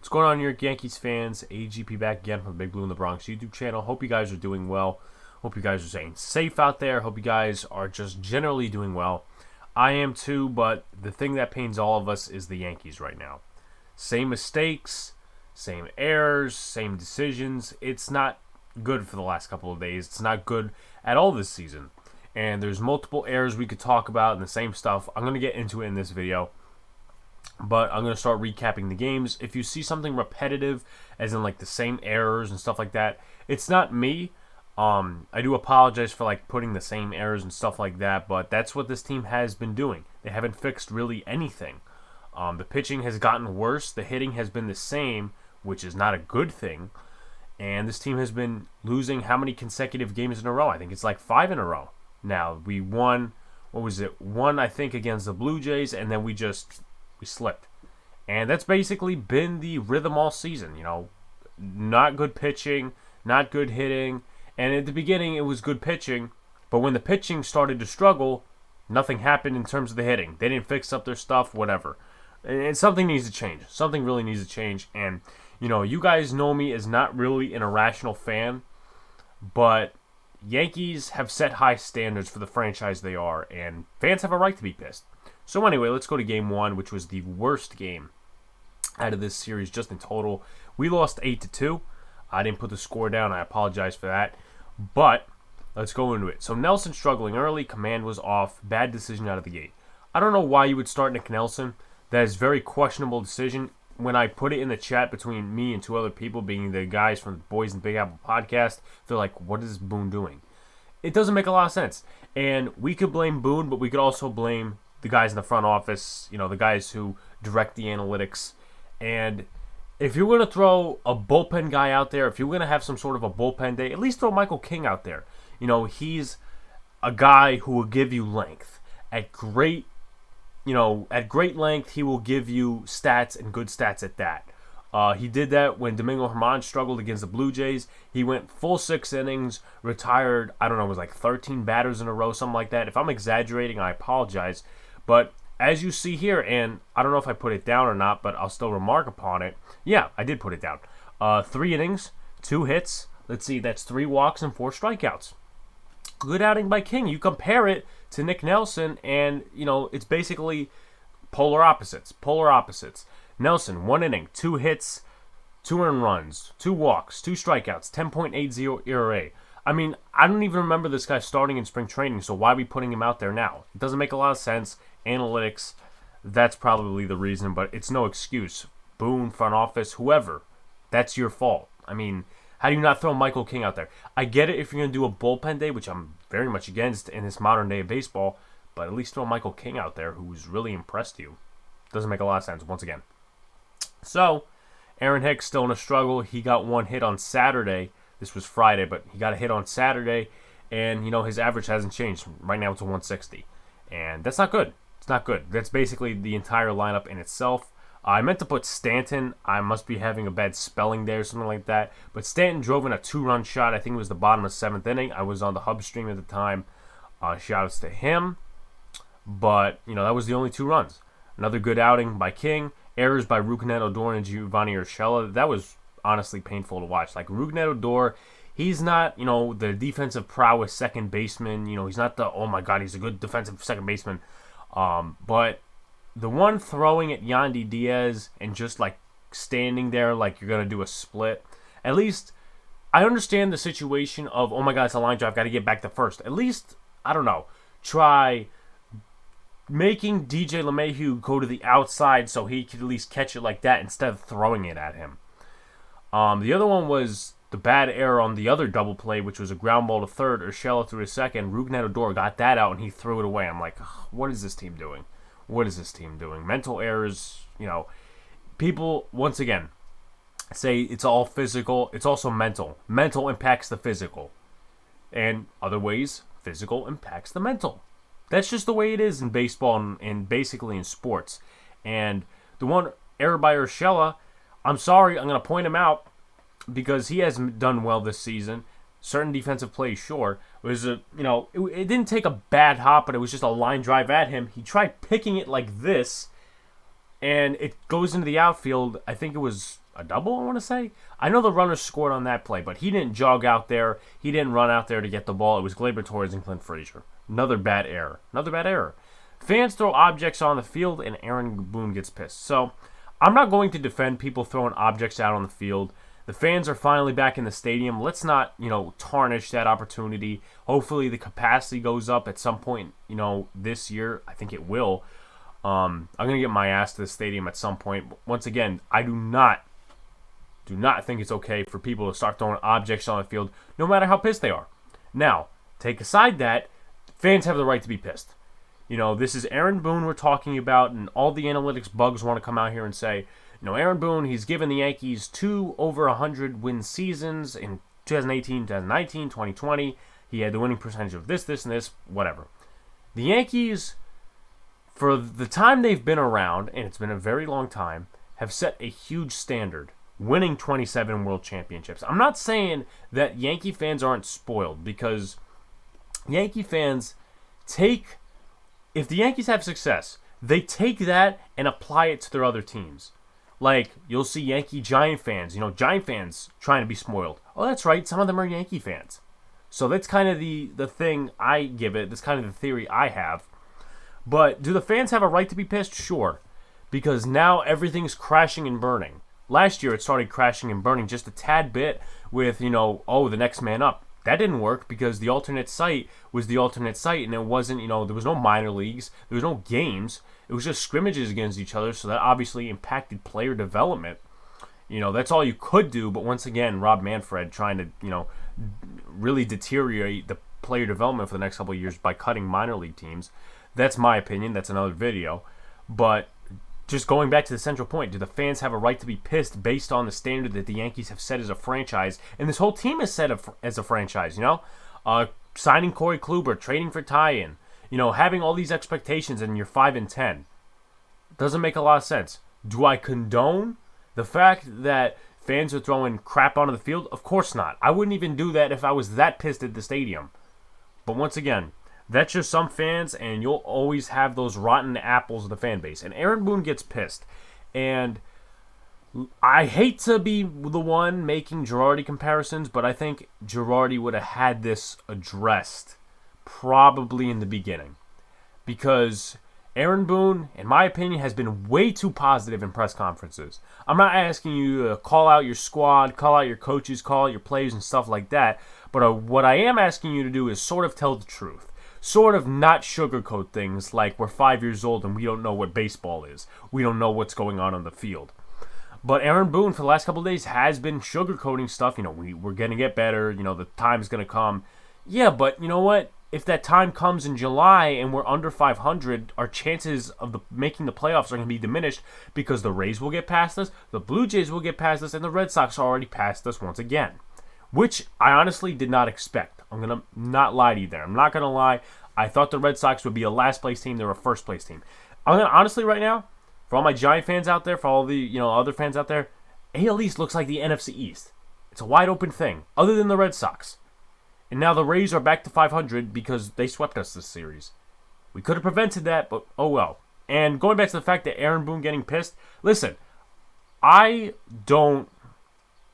What's going on, York Yankees fans? AGP back again from the Big Blue in the Bronx YouTube channel. Hope you guys are doing well. Hope you guys are staying safe out there. Hope you guys are just generally doing well. I am too, but the thing that pains all of us is the Yankees right now. Same mistakes, same errors, same decisions. It's not good for the last couple of days. It's not good at all this season. And there's multiple errors we could talk about and the same stuff. I'm going to get into it in this video. But I'm going to start recapping the games. If you see something repetitive, as in like the same errors and stuff like that, it's not me. I do apologize for like putting the same errors and stuff like that, but that's what this team has been doing. They haven't fixed really anything. The pitching has gotten worse. The hitting has been the same, which is not a good thing. And this team has been losing how many consecutive games in a row? I think it's like 5 in a row. Now, we won, what was it? One, I think, against the Blue Jays, and then we slipped. And that's basically been the rhythm all season, you know. Not good pitching, not good hitting. And at the beginning, it was good pitching. But when the pitching started to struggle, nothing happened in terms of the hitting. They didn't fix up their stuff, whatever. And something needs to change. Something really needs to change. And, you know, you guys know me as not really an irrational fan. But Yankees have set high standards for the franchise they are. And fans have a right to be pissed. So anyway, let's go to Game 1, which was the worst game out of this series just in total. We lost 8-2. I didn't put the score down. I apologize for that. But let's go into it. So Nelson struggling early. Command was off. Bad decision out of the gate. I don't know why you would start Nick Nelson. That is a very questionable decision. When I put it in the chat between me and 2 other people, being the guys from the Boys in the Big Apple podcast, they're like, what is Boone doing? It doesn't make a lot of sense. And we could blame Boone, but we could also blame the guys in the front office, you know, the guys who direct the analytics. And if you're going to throw a bullpen guy out there, if you're going to have some sort of a bullpen day, at least throw Michael King out there. You know, he's a guy who will give you length. At great length, he will give you stats and good stats at that. He did that when Domingo Germán struggled against the Blue Jays. He went full 6 innings, retired, I don't know, it was like 13 batters in a row, something like that. If I'm exaggerating, I apologize. But as you see here, and I don't know if I put it down or not, but I'll still remark upon it. Yeah, I did put it down. 3 innings, 2 hits. Let's see, that's 3 walks and 4 strikeouts. Good outing by King. You compare it to Nick Nelson, and, you know, it's basically polar opposites. Polar opposites. Nelson, 1 inning, 2 hits, 2 earned runs, 2 walks, 2 strikeouts, 10.80 ERA. I mean, I don't even remember this guy starting in spring training, so why are we putting him out there now? It doesn't make a lot of sense. Analytics, that's probably the reason, but it's no excuse. Boone, front office, whoever, that's your fault. I mean, how do you not throw Michael King out there? I get it if you're going to do a bullpen day, which I'm very much against in this modern day of baseball, but at least throw Michael King out there, who's really impressed you. Doesn't make a lot of sense, once again. So, Aaron Hicks still in a struggle. He got 1 hit on Saturday. This was Friday, but he got a hit on Saturday, and, you know, his average hasn't changed. Right now it's a 160, and that's not good. It's not good. That's basically the entire lineup in itself. I meant to put Stanton. I must be having a bad spelling there, something like that. But Stanton drove in a 2-run shot. I think it was the bottom of 7th inning. I was on the hub stream at the time. Shout-outs to him. But, you know, that was the only 2 runs. Another good outing by King. Errors by Rougned Odor and Giovanni Urshela. That was honestly painful to watch. Like, Rougned Odor, he's not, you know, the defensive prowess second baseman. You know, he's not the, oh my God, he's a good defensive second baseman. But the one throwing at Yandy Diaz and just, like, standing there like you're going to do a split, at least I understand the situation of, oh my God, it's a line drive, got to get back to first. At least, I don't know, try making DJ LeMahieu go to the outside so he could at least catch it like that instead of throwing it at him. The other one was the bad error on the other double play, which was a ground ball to third. Urshela threw a second. Rougned Odor got that out, and he threw it away. I'm like, what is this team doing? What is this team doing? Mental errors, you know. People, once again, say it's all physical. It's also mental. Mental impacts the physical. And other ways, physical impacts the mental. That's just the way it is in baseball and basically in sports. And the one error by Urshela, I'm sorry, I'm going to point him out because he hasn't done well this season. Certain defensive plays, sure. It was it didn't take a bad hop, but it was just a line drive at him. He tried picking it like this, and it goes into the outfield. I think it was a double, I want to say. I know the runner scored on that play, but he didn't jog out there. He didn't run out there to get the ball. It was Gleyber Torres and Clint Frazier. Another bad error. Fans throw objects on the field, and Aaron Boone gets pissed. So I'm not going to defend people throwing objects out on the field. The fans are finally back in the stadium. Let's not, tarnish that opportunity. Hopefully the capacity goes up at some point, this year. I think it will. I'm going to get my ass to the stadium at some point. Once again, I do not think it's okay for people to start throwing objects on the field, no matter how pissed they are. Now, take aside that, fans have the right to be pissed. This is Aaron Boone we're talking about, and all the analytics bugs want to come out here and say, Aaron Boone, he's given the Yankees 2 over 100 win seasons in 2018, 2019, 2020. He had the winning percentage of this, and this, whatever. The Yankees, for the time they've been around, and it's been a very long time, have set a huge standard, winning 27 World Championships. I'm not saying that Yankee fans aren't spoiled, because Yankee fans if the Yankees have success, they take that and apply it to their other teams. Like, you'll see Giant fans, Giant fans trying to be spoiled. Oh, that's right, some of them are Yankee fans. So that's kind of the thing I give it. That's kind of the theory I have. But do the fans have a right to be pissed? Sure. Because now everything's crashing and burning. Last year it started crashing and burning just a tad bit with, the next man up. That didn't work because the alternate site was the alternate site, and it wasn't, there was no minor leagues. There was no games. It was just scrimmages against each other, so that obviously impacted player development. That's all you could do, but once again, Rob Manfred trying to, really deteriorate the player development for the next couple of years by cutting minor league teams. That's my opinion. That's another video. But just going back to the central point, do the fans have a right to be pissed based on the standard that the Yankees have set as a franchise? And this whole team is set as a franchise, signing Corey Kluber, trading for Tyen, having all these expectations, and you're 5-10. Doesn't make a lot of sense. Do I condone the fact that fans are throwing crap onto the field? Of course not. I wouldn't even do that if I was that pissed at the stadium. But once again, that's just some fans, and you'll always have those rotten apples of the fan base. And Aaron Boone gets pissed. And I hate to be the one making Girardi comparisons, but I think Girardi would have had this addressed probably in the beginning. Because Aaron Boone, in my opinion, has been way too positive in press conferences. I'm not asking you to call out your squad, call out your coaches, call out your players and stuff like that. But what I am asking you to do is sort of tell the truth. Sort of not sugarcoat things like we're 5 years old and we don't know what baseball is. We don't know what's going on the field. But Aaron Boone, for the last couple of days, has been sugarcoating stuff. We're going to get better. The time's going to come. Yeah, but you know what? If that time comes in July and we're under 500, our chances of making the playoffs are going to be diminished because the Rays will get past us, the Blue Jays will get past us, and the Red Sox are already past us once again. Which I honestly did not expect. I'm going to not lie to you there. I'm not going to lie. I thought the Red Sox would be a last-place team. They were a first-place team. I'm going to honestly right now, for all my Giant fans out there, for all the other fans out there, AL East looks like the NFC East. It's a wide-open thing, other than the Red Sox. And now the Rays are back to 500 because they swept us this series. We could have prevented that, but oh well. And going back to the fact that Aaron Boone getting pissed, listen, I don't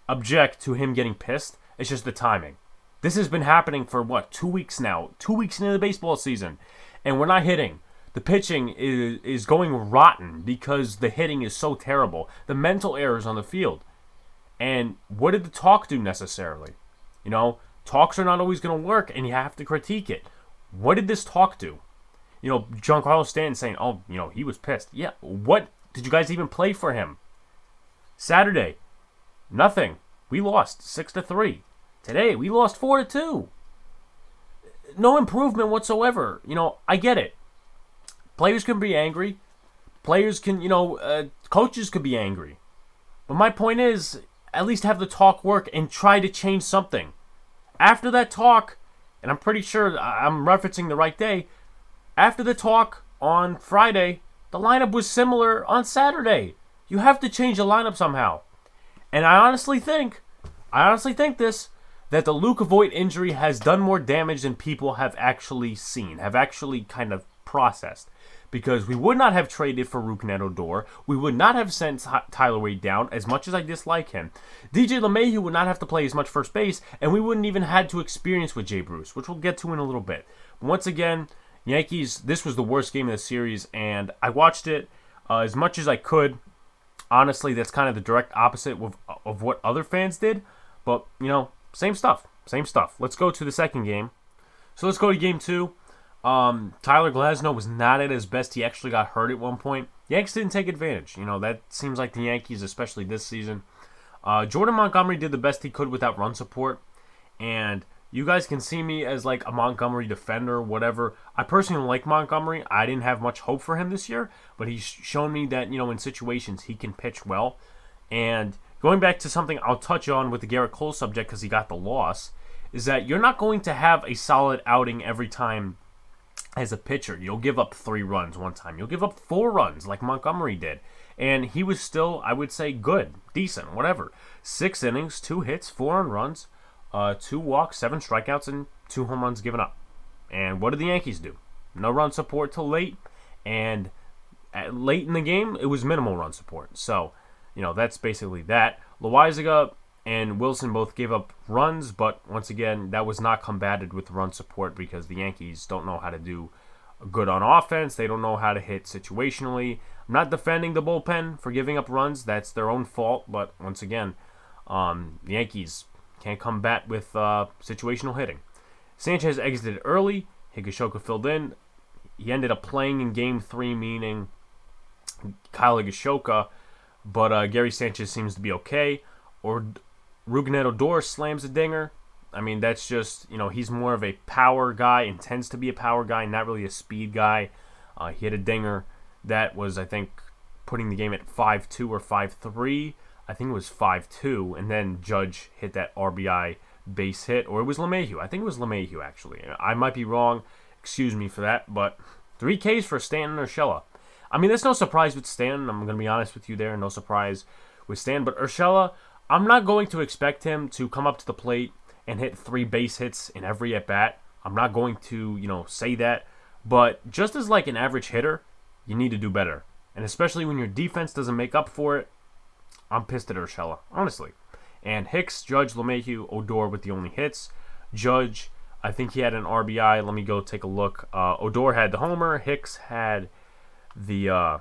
object to him getting pissed. It's just the timing. This has been happening for, 2 weeks now? 2 weeks into the baseball season. And we're not hitting. The pitching is going rotten because the hitting is so terrible. The mental errors on the field. And what did the talk do necessarily? Talks are not always going to work, and you have to critique it. What did this talk do? Giancarlo Stanton saying, he was pissed. Yeah, what? Did you guys even play for him? Saturday, nothing. We lost 6-3. Today, we lost 4-2. No improvement whatsoever. I get it. Players can be angry. Players can, coaches could be angry. But my point is, at least have the talk work and try to change something. After that talk, and I'm pretty sure I'm referencing the right day, after the talk on Friday, the lineup was similar on Saturday. You have to change the lineup somehow. And I honestly think that the Luka Voit injury has done more damage than people have actually seen, have actually kind of processed. because we would not have traded for Rougned Odor. We would not have sent Tyler Wade down, as much as I dislike him. DJ LeMahieu would not have to play as much first base, and we wouldn't even had to experience with Jay Bruce, which we'll get to in a little bit. But once again, Yankees, this was the worst game of the series, and I watched it as much as I could. Honestly, that's kind of the direct opposite of what other fans did, but, same stuff. Let's go to the second game. So let's go to game 2. Tyler Glasnow was not at his best. He actually got hurt at one point. Yanks didn't take advantage. That seems like the Yankees, especially this season. Jordan Montgomery did the best he could without run support. And you guys can see me as like a Montgomery defender, whatever. I personally like Montgomery. I didn't have much hope for him this year, but he's shown me that, in situations he can pitch well. And going back to something I'll touch on with the Garrett Cole subject because he got the loss, is that you're not going to have a solid outing every time as a pitcher. You'll give up 3 runs one time. You'll give up 4 runs like Montgomery did. And he was still, I would say, good, decent, whatever. 6 innings, 2 hits, 4 earned runs, 2 walks, 7 strikeouts, and 2 home runs given up. And what did the Yankees do? No run support till late. And late in the game, it was minimal run support. So, that's basically that. Loaizaga and Wilson both gave up runs, but once again, that was not combated with run support because the Yankees don't know how to do good on offense. They don't know how to hit situationally. I'm not defending the bullpen for giving up runs. That's their own fault, but once again, the Yankees can't combat with situational hitting. Sanchez exited early. Higashioka filled in. He ended up playing in Game 3, meaning Kyle Higashioka, but Gary Sanchez seems to be okay. Or Rougned Odor slams a dinger. I mean, that's just, he's more of a power guy, intends to be a power guy, not really a speed guy. He hit a dinger that was, I think, putting the game at 5-2 or 5-3. I think it was 5-2, and then Judge hit that RBI base hit, or it was LeMahieu. I think it was LeMahieu, actually. I might be wrong. Excuse me for that, but 3 Ks for Stanton or Urshela. I mean, there's no surprise with Stanton. I'm going to be honest with you there. No surprise with Stanton. But Urshela, I'm not going to expect him to come up to the plate and hit 3 base hits in every at-bat. I'm not going to, say that. But just as like an average hitter, you need to do better. And especially when your defense doesn't make up for it, I'm pissed at Urshela, honestly. And Hicks, Judge, LeMahieu, Odor with the only hits. Judge, I think he had an RBI. Let me go take a look. Odor had the homer. Hicks had the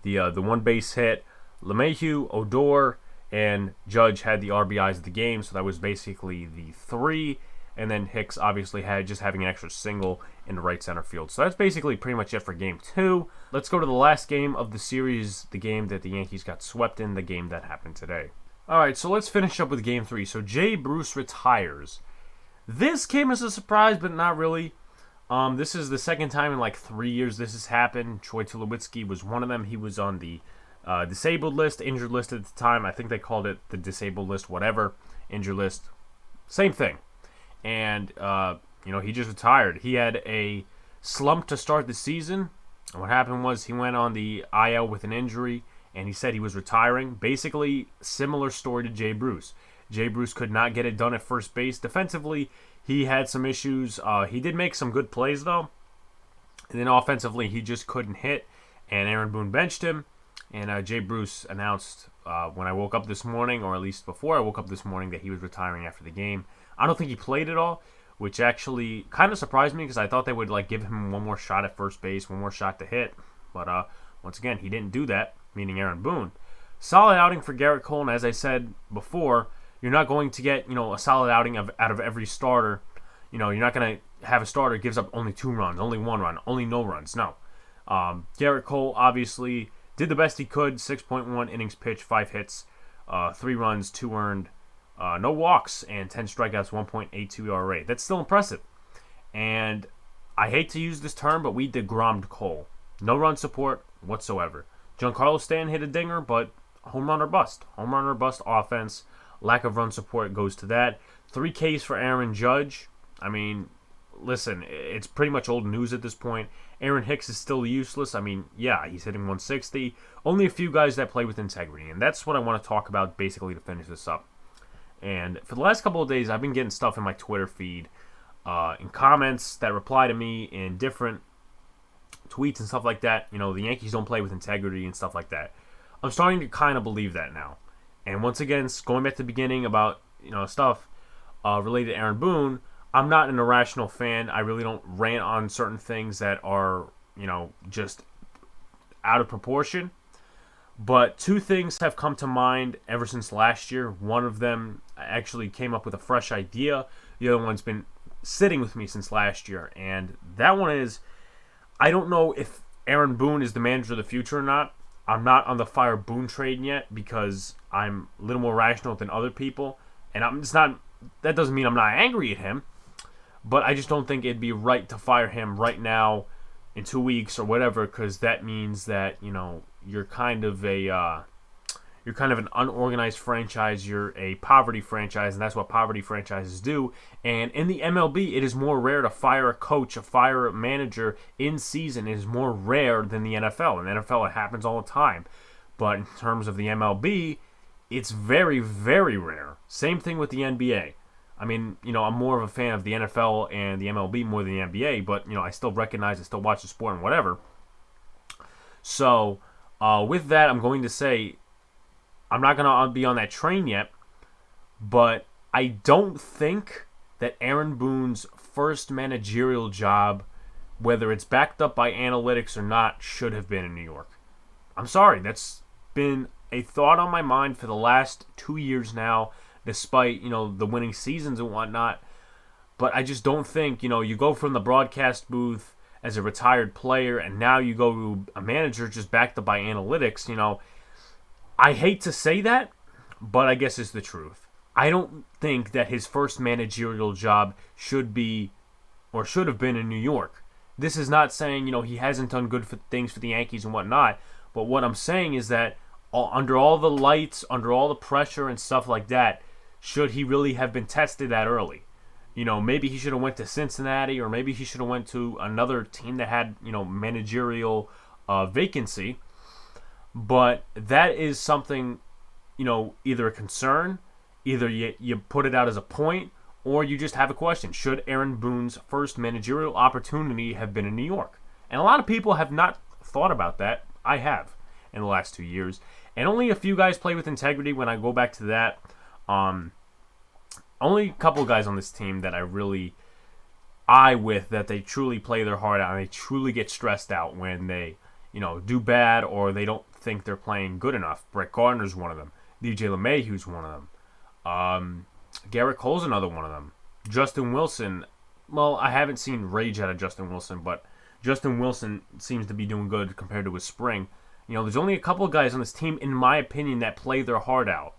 1 base hit. LeMahieu, Odor, and Judge had the RBIs of the game, so that was basically the 3. And then Hicks obviously had just having an extra single in the right center field. So that's basically pretty much it for Game 2. Let's go to the last game of the series, the game that the Yankees got swept in, the game that happened today. All right, so let's finish up with Game 3. So Jay Bruce retires. This came as a surprise, but not really. This is the second time in like 3 years this has happened. Troy Tulowitzki was one of them. He was on the disabled list, injured list at the time. I think they called it the disabled list, whatever. Injured list, same thing. And, he just retired. He had a slump to start the season. And what happened was he went on the IL with an injury, and he said he was retiring. Basically, similar story to Jay Bruce. Jay Bruce could not get it done at first base. Defensively, he had some issues. He did make some good plays, though. And then offensively, he just couldn't hit, and Aaron Boone benched him. And Jay Bruce announced when I woke up this morning, or at least before I woke up this morning, that he was retiring after the game. I don't think he played at all, which actually kind of surprised me because I thought they would give him one more shot at first base, one more shot to hit. But once again, he didn't do that, meaning Aaron Boone. Solid outing for Garrett Cole, and as I said before, you're not going to get a solid outing out of every starter. You're not going to have a starter gives up only 2 runs, only 1 run, only no runs. No. Garrett Cole obviously did the best he could. 6.1 innings pitched, 5 hits, 3 runs, 2 earned. No walks and 10 strikeouts, 1.82 ERA. That's still impressive. And I hate to use this term, but we DeGrommed Cole. No run support whatsoever. Giancarlo Stanton hit a dinger, but home run or bust. Home run or bust offense. Lack of run support goes to that. 3 Ks for Aaron Judge. I mean, listen, it's pretty much old news at this point. Aaron Hicks is still useless. I mean, yeah, he's hitting 160. Only a few guys that play with integrity. And that's what I want to talk about basically to finish this up. And for the last couple of days, I've been getting stuff in my Twitter feed, in comments that reply to me in different tweets and stuff like that, the Yankees don't play with integrity and stuff like that. I'm starting to kind of believe that now. And once again, going back to the beginning about stuff related to Aaron Boone, I'm not an irrational fan. I really don't rant on certain things that are just out of proportion. But two things have come to mind ever since last year. One of them actually came up with a fresh idea. The other one's been sitting with me since last year. And that one is, I don't know if Aaron Boone is the manager of the future or not. I'm not on the fire Boone train yet because I'm a little more rational than other people. And that doesn't mean I'm not angry at him. But I just don't think it'd be right to fire him right now in 2 weeks or whatever, because that means that you're kind of an unorganized franchise. You're a poverty franchise, and that's what poverty franchises do. And in the MLB, it is more rare to fire a coach, fire a manager in season. It is more rare than the NFL. In the NFL, it happens all the time. But in terms of the MLB, it's very, very rare. Same thing with the NBA. I mean, I'm more of a fan of the NFL and the MLB more than the NBA, but, I still recognize, I still watch the sport and whatever. So, with that, I'm going to say, I'm not going to be on that train yet, but I don't think that Aaron Boone's first managerial job, whether it's backed up by analytics or not, should have been in New York. I'm sorry, that's been a thought on my mind for the last 2 years now, despite, the winning seasons and whatnot. But I just don't think, you go from the broadcast booth as a retired player and now you go to a manager just backed up by analytics, I hate to say that, but I guess it's the truth. I don't think that his first managerial job should have been in New York. This is not saying, he hasn't done good things for the Yankees and whatnot, but what I'm saying is that under all the lights, under all the pressure and stuff like that, should he really have been tested that early? Maybe he should have went to Cincinnati, or maybe he should have went to another team that had, managerial vacancy. But that is something, either a concern, either you put it out as a point, or you just have a question. Should Aaron Boone's first managerial opportunity have been in New York? And a lot of people have not thought about that. I have in the last 2 years. And only a few guys play with integrity when I go back to that. Only a couple of guys on this team that I really that they truly play their heart out and they truly get stressed out when they, do bad or they don't think they're playing good enough. Brett Gardner's one of them. DJ LeMahieu's one of them. Garrett Cole's another one of them. Justin Wilson. Well, I haven't seen rage out of Justin Wilson, but Justin Wilson seems to be doing good compared to his spring. There's only a couple of guys on this team, in my opinion, that play their heart out.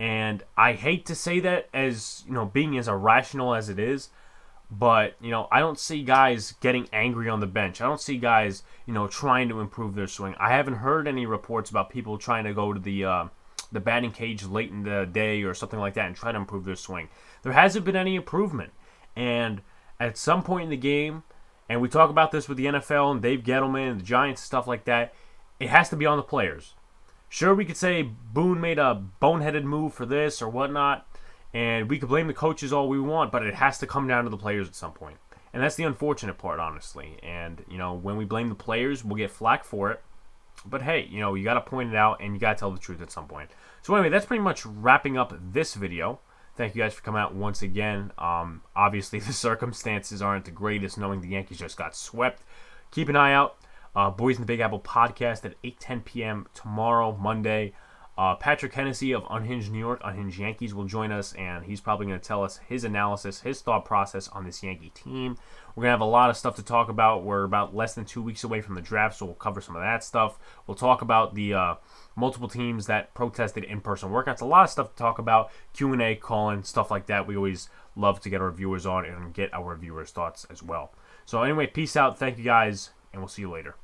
And I hate to say that as, being as irrational as it is, but, I don't see guys getting angry on the bench. I don't see guys, trying to improve their swing. I haven't heard any reports about people trying to go to the batting cage late in the day or something like that and try to improve their swing. There hasn't been any improvement. And at some point in the game, and we talk about this with the NFL and Dave Gettleman and the Giants and stuff like that, it has to be on the players. Sure, we could say Boone made a boneheaded move for this or whatnot, and we could blame the coaches all we want, but it has to come down to the players at some point. And that's the unfortunate part, honestly. And, when we blame the players, we'll get flack for it. But hey, you got to point it out, and you got to tell the truth at some point. So anyway, that's pretty much wrapping up this video. Thank you guys for coming out once again. Obviously, the circumstances aren't the greatest, knowing the Yankees just got swept. Keep an eye out. Boys in the Big Apple podcast at 8:10 p.m. tomorrow, Monday. Patrick Hennessy of Unhinged New York, Unhinged Yankees will join us, and he's probably going to tell us his analysis, his thought process on this Yankee team. We're going to have a lot of stuff to talk about. We're about less than 2 weeks away from the draft, so we'll cover some of that stuff. We'll talk about the multiple teams that protested in-person workouts. A lot of stuff to talk about, Q&A, call-in, stuff like that. We always love to get our viewers on and get our viewers' thoughts as well. So anyway, peace out. Thank you guys, and we'll see you later.